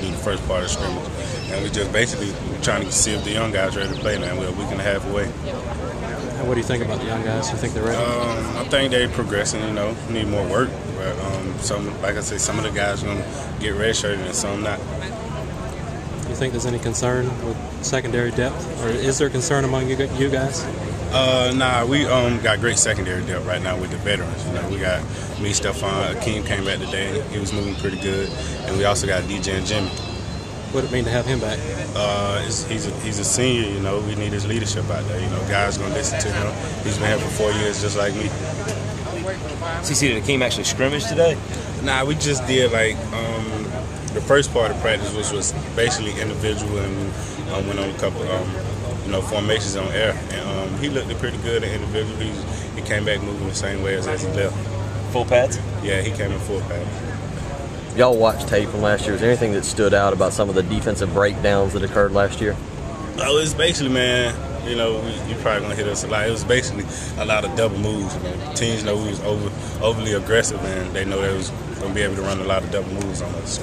do the first part of scrimmage. And we just basically trying to see if the young guys are ready to play now. We're a week and a half away. What do you think about the young guys? Do you think they're ready? I think they're progressing, need more work. But like I said, some of the guys are going to get redshirted and some not. Do you think there's any concern with secondary depth? Or is there concern among you guys? Nah, we got great secondary depth right now with the veterans. We got me, Stephon, Akeem came back today. He was moving pretty good. And we also got DJ and Jimmy. What would it mean to have him back? He's a senior, we need his leadership out there. Guys going to listen to him. He's been here for 4 years just like me. CC, did Akeem actually scrimmage today? Nah, we just did the first part of practice, which was basically individual, and we went on a couple formations on air. And he looked pretty good at individual. He came back moving the same way as he left. Full pads? Yeah, he came in full pads. Y'all watched tape from last year. Was there anything that stood out about some of the defensive breakdowns that occurred last year? Oh, it's basically, man, you're probably going to hit us a lot. It was basically a lot of double moves. Teams know we was overly aggressive, and they know they was going to be able to run a lot of double moves on us.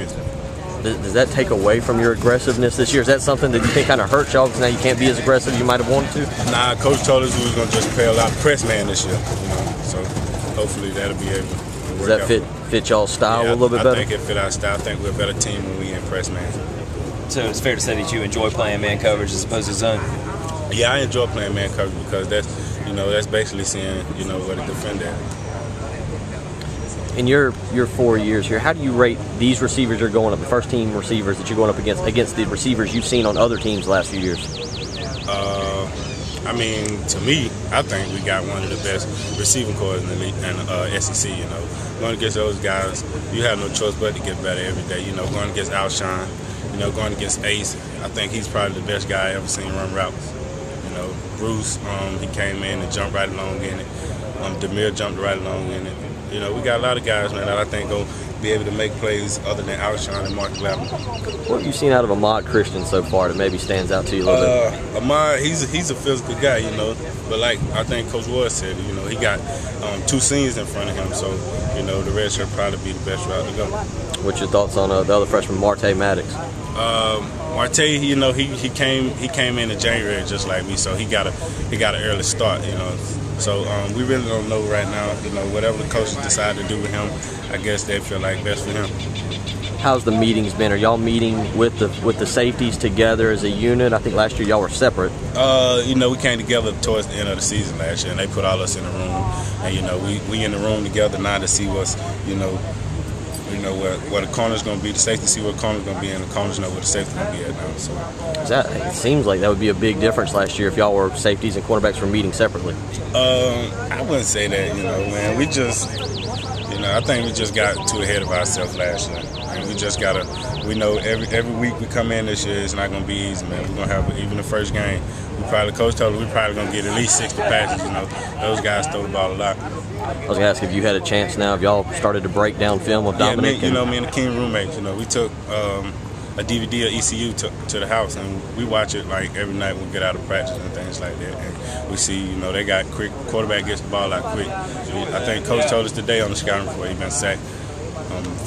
Does that take away from your aggressiveness this year? Is that something that you think kind of hurts y'all because now you can't be as aggressive as you might have wanted to? Nah, Coach told us we was going to just play a lot of press man this year. So hopefully that'll be able to work out. Does that fit y'all's style a little bit better? I think it fit our style. I think we're a better team when we in press man. So it's fair to say that you enjoy playing man coverage as opposed to zone? Yeah, I enjoy playing man coverage because that's basically seeing where the defender is. In your 4 years here, how do you rate these receivers you're going up, the first team receivers that you're going up against the receivers you've seen on other teams the last few years? To me, I think we got one of the best receiving corps in the league and SEC. Going against those guys, you have no choice but to get better every day. Going against Alshon, going against Ace, I think he's probably the best guy I ever seen run routes. Bruce, he came in and jumped right along in it. Demir jumped right along in it. We got a lot of guys, man, that I think going to be able to make plays other than Alshon and Mark Glavin. What have you seen out of Ahmad Christian so far that maybe stands out to you a little bit? Ahmad, he's a physical guy, but like I think Coach Ward said, he got 2 seniors in front of him, so the red shirt probably be the best route to go. What's your thoughts on the other freshman, Marte Maddox? Marte, he came in January just like me, so he got an early start, So we really don't know right now. Whatever the coaches decide to do with him, I guess they feel like best for him. How's the meetings been? Are y'all meeting with the safeties together as a unit? I think last year y'all were separate. We came together towards the end of the season last year, and they put all us in a room. And we in the room together now to see what's where the corner's going to be. The safety see where the corner's going to be, and the corners know where the safety's going to be at now. So it seems like that would be a big difference last year if y'all were safeties and cornerbacks were meeting separately. I wouldn't say that, man. We just, I think we just got too ahead of ourselves last year. And we know every week we come in this year, it's not going to be easy, man. We're going to have, even the first game, Coach told us we're probably going to get at least 60 passes, Those guys throw the ball a lot. I was going to ask if you had a chance now, if y'all started to break down film of Dominic. Yeah, me and the King roommates, we took a DVD of ECU to the house, and we watch it like every night when we get out of practice and things like that. And we see, they got quick, quarterback gets the ball out quick. So I think Coach told us today on the scouting report he's been sacked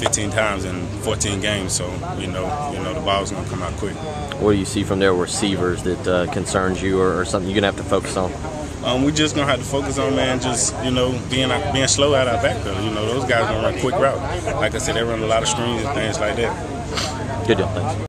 15 times in 14 games, so the ball's going to come out quick. What do you see from their receivers that concerns you or something you're going to have to focus on? We're just going to have to focus on, man, just, being slow out our backfield. Those guys going to run quick routes. Like I said, they run a lot of screens and things like that. Good deal, thanks.